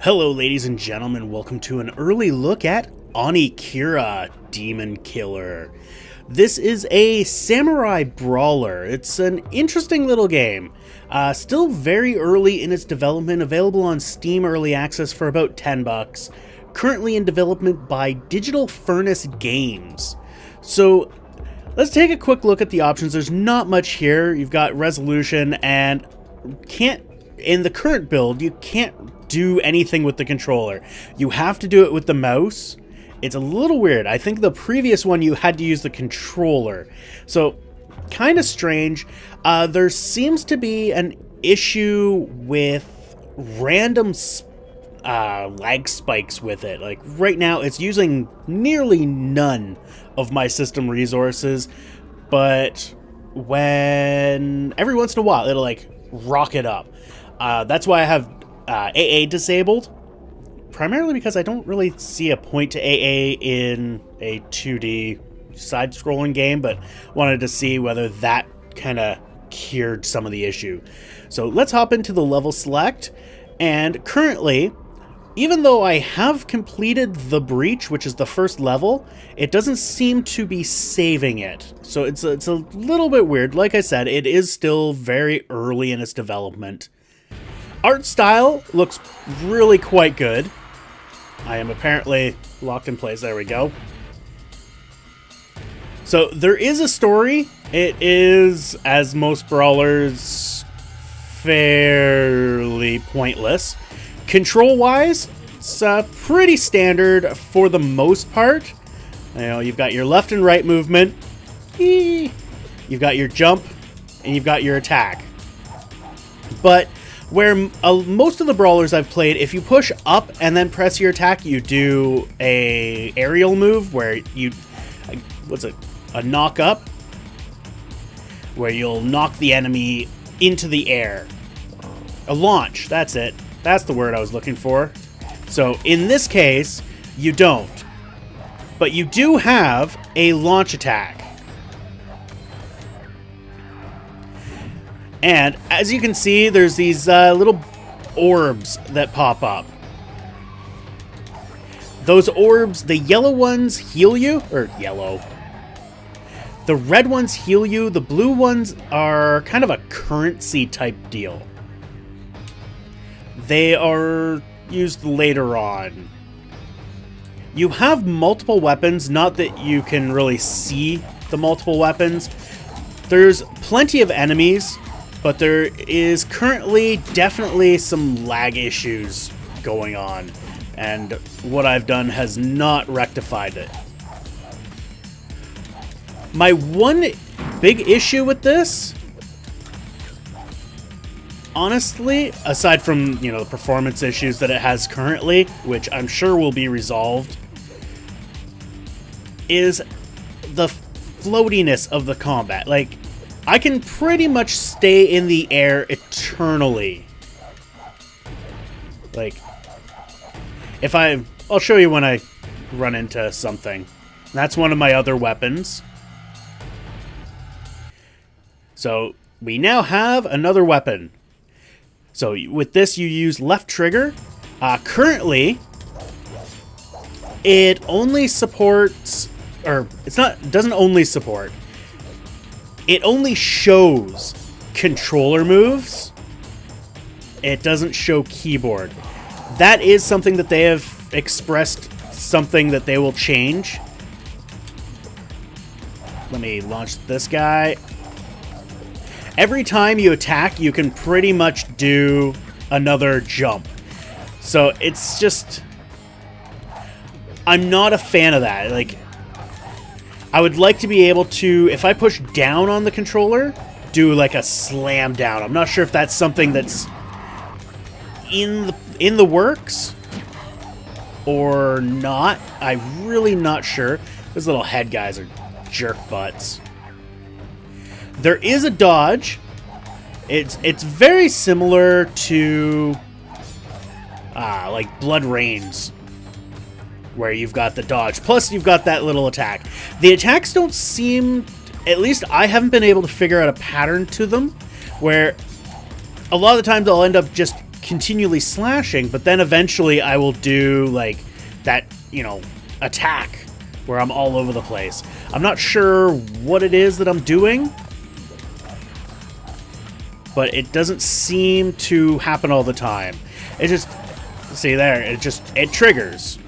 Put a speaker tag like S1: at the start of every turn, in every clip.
S1: Hello ladies and gentlemen, welcome to an early look at Onikira, Demon Killer. This is a samurai brawler. It's an interesting little game. Still very early in its development, available on Steam Early Access for about $10. Currently in development by Digital Furnace Games. So let's take a quick look at the options. There's not much here. You've got resolution and in the current build, you can't do anything with the controller. You have to do it with the mouse. It's a little weird. I think the previous one you had to use the controller. So, kind of strange. There seems to be an issue with random lag spikes with it. Like right now, it's using nearly none of my system resources, but every once in a while, it'll like rocket up. That's why I have AA disabled, primarily because I don't really see a point to AA in a 2D side-scrolling game, but wanted to see whether that kind of cured some of the issue. So let's hop into the level select, and currently, even though I have completed the breach, which is the first level, it doesn't seem to be saving it. So it's a little bit weird. Like I said, it is still very early in its development. Art style looks really quite good. I am apparently locked in place. There we go. So there is a story. It is, as most brawlers, fairly pointless. Control-wise, it's pretty standard for the most part. You know, you've got your left and right movement. You've got your jump, and you've got your attack. But where most of the brawlers I've played, if you push up and then press your attack, you do a aerial move where a knock up, where you'll knock the enemy into the air. A launch, that's it. That's the word I was looking for. So in this case, you don't. But you do have a launch attack. And as you can see, there's these little orbs that pop up. Those orbs, the yellow ones heal you, or yellow. The red ones heal you, the blue ones are kind of a currency type deal. They are used later on. You have multiple weapons, not that you can really see the multiple weapons. There's plenty of enemies, but there is currently definitely some lag issues going on, and what I've done has not rectified it. My one big issue with this, honestly, aside from, the performance issues that it has currently, which I'm sure will be resolved, is the floatiness of the combat. Like, I can pretty much stay in the air eternally. Like, I'll show you when I run into something. That's one of my other weapons. So, we now have another weapon. So, with this, you use left trigger. Currently, it only supports, or doesn't only support. It only shows controller moves. It doesn't show keyboard. That is something that they have expressed, something that they will change. Let me launch this guy. Every time you attack, you can pretty much do another jump. So it's just, I'm not a fan of that. Like, I would like to be able to, if I push down on the controller, do like a slam down. I'm not sure if that's something that's in the works or not. I'm really not sure. Those little head guys are jerk butts. There is a dodge. It's very similar to like Blood Rains, where you've got the dodge, plus you've got that little attack. The attacks don't seem, at least I haven't been able to figure out a pattern to them, where a lot of the times I'll end up just continually slashing, but then eventually I will do like that, you know, attack where I'm all over the place. I'm not sure what it is that I'm doing, but it doesn't seem to happen all the time. It just, see there, it triggers.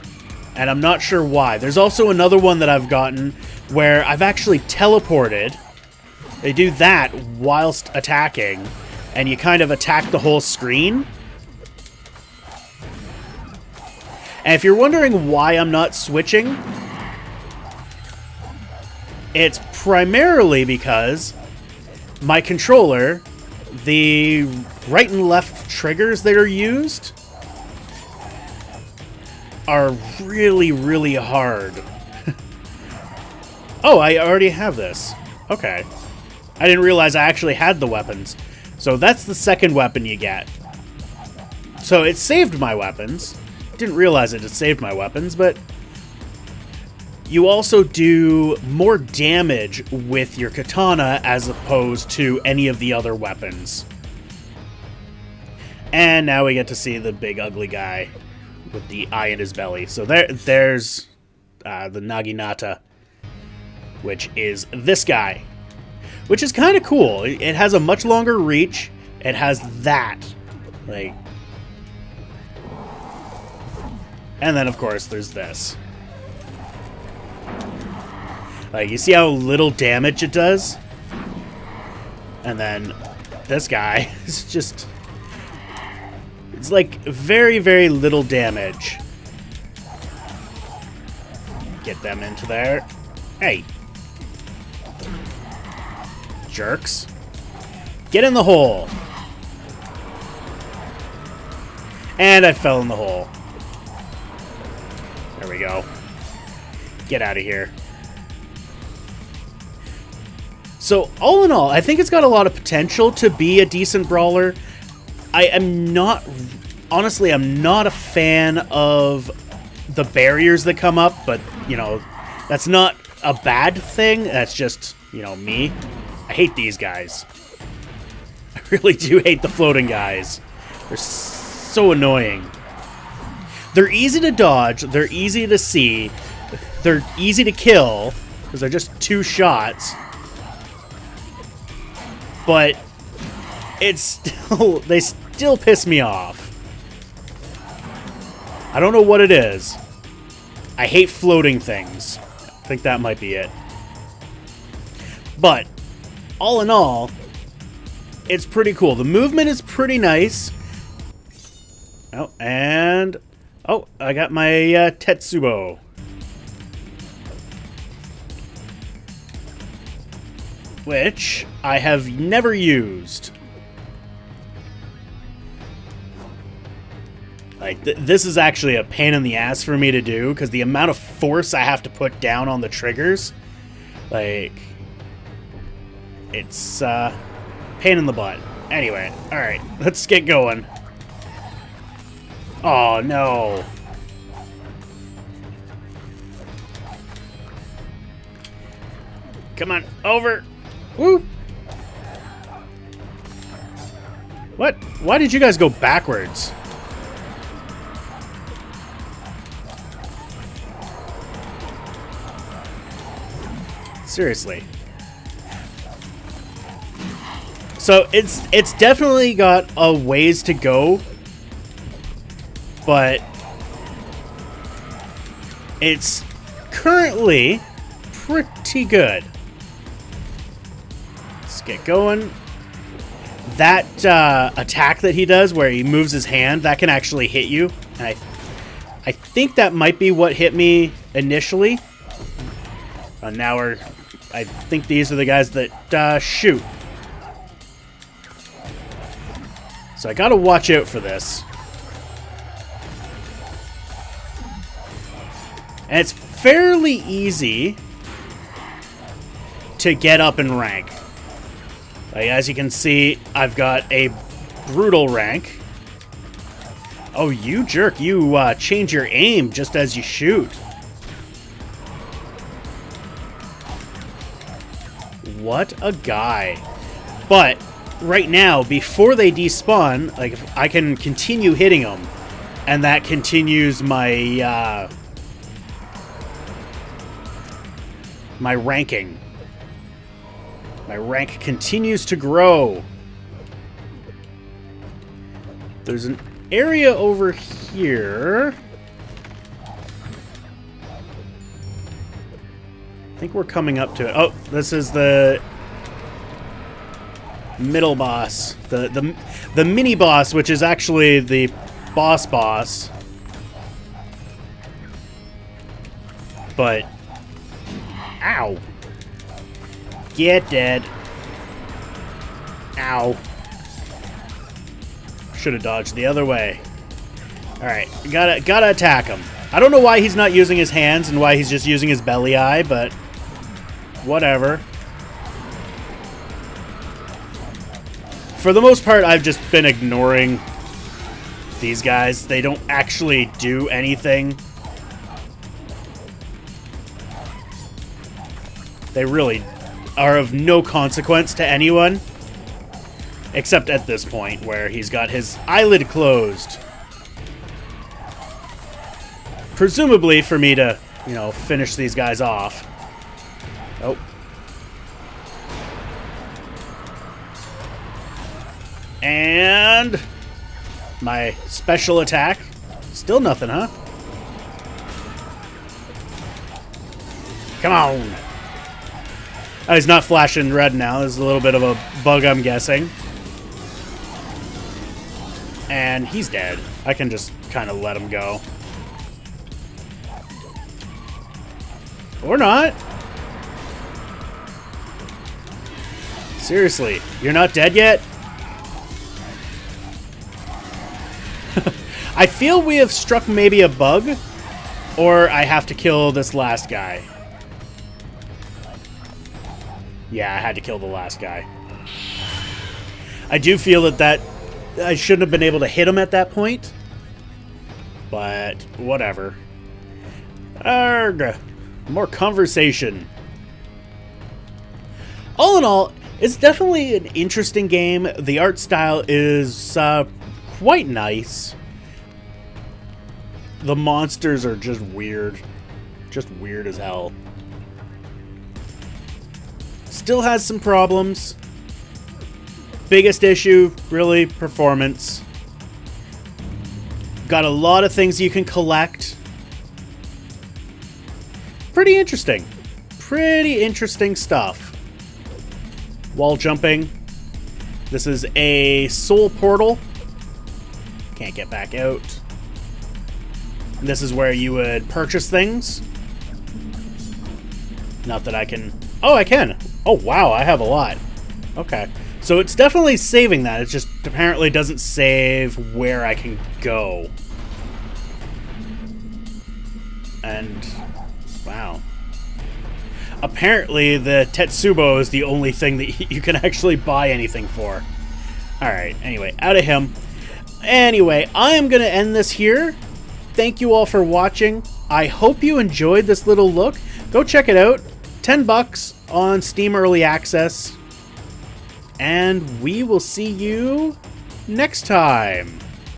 S1: And I'm not sure why. There's also another one that I've gotten where I've actually teleported. They do that whilst attacking, and you kind of attack the whole screen. And if you're wondering why I'm not switching, it's primarily because my controller, the right and left triggers that are used are really, really hard. Oh, I already have this. Okay. I didn't realize I actually had the weapons. So that's the second weapon you get. So it saved my weapons. Didn't realize it had saved my weapons, but you also do more damage with your katana as opposed to any of the other weapons. And now we get to see the big ugly guy with the eye in his belly. So there's the Naginata, which is this guy, which is kind of cool. It has a much longer reach. It has that, like, and then of course there's this. Like, you see how little damage it does? And then this guy is just, it's like very, very little damage. Get them into there. Hey. Jerks. Get in the hole. And I fell in the hole. There we go. Get out of here. So, all in all, I think it's got a lot of potential to be a decent brawler. I am not... Honestly, I'm not a fan of the barriers that come up, but, you know, that's not a bad thing. That's just, you know, me. I hate these guys. I really do hate the floating guys. They're so annoying. They're easy to dodge. They're easy to see. They're easy to kill, because they're just 2 shots. But it's still, they still piss me off. I don't know what it is. I hate floating things. I think that might be it. But all in all, it's pretty cool. The movement is pretty nice. Oh, and oh, I got my Tetsubo. Which I have never used. Like, this is actually a pain in the ass for me to do, because the amount of force I have to put down on the triggers, like, it's pain in the butt. Anyway, alright, let's get going. Oh, no. Come on, over. Woo! What? Why did you guys go backwards? Seriously. So it's definitely got a ways to go, but it's currently pretty good. Let's get going. That attack that he does where he moves his hand, that can actually hit you. And I think that might be what hit me initially. Now I think these are the guys that shoot. So I gotta watch out for this. And it's fairly easy to get up in rank. Like, as you can see, I've got a brutal rank. Oh, you jerk. You change your aim just as you shoot. What a guy. But right now, before they despawn, like, if I can continue hitting them, and that continues my, my ranking. My rank continues to grow. There's an area over here. I think we're coming up to it. Oh, this is the middle boss. The mini boss, which is actually the boss. But ow. Get dead. Ow. Should have dodged the other way. Alright, gotta attack him. I don't know why he's not using his hands and why he's just using his belly eye, but whatever. For the most part, I've just been ignoring these guys. They don't actually do anything. They really are of no consequence to anyone. Except at this point, where he's got his eyelid closed. Presumably for me to, you know, finish these guys off. Oh. And my special attack. Still nothing, huh? Come on. Oh, he's not flashing red now. There's a little bit of a bug, I'm guessing. And he's dead. I can just kind of let him go. Or not. Seriously, you're not dead yet? I feel we have struck maybe a bug, or I have to kill this last guy. Yeah, I had to kill the last guy. I do feel that I shouldn't have been able to hit him at that point. But, whatever. Arrgh. More conversation. All in all, it's definitely an interesting game. The art style is quite nice. The monsters are just weird. Just weird as hell. Still has some problems. Biggest issue, really, performance. Got a lot of things you can collect. Pretty interesting. Pretty interesting stuff. Wall jumping. This is a soul portal. Can't get back out. And this is where you would purchase things. Not that I can... Oh, I can. Oh, wow, I have a lot. Okay. So it's definitely saving that. It just apparently doesn't save where I can go. And... wow. Apparently the Tetsubo is the only thing that you can actually buy anything for. Alright, anyway, out of him. Anyway, I am going to end this here. Thank you all for watching. I hope you enjoyed this little look. Go check it out. $10 on Steam Early Access. And we will see you next time.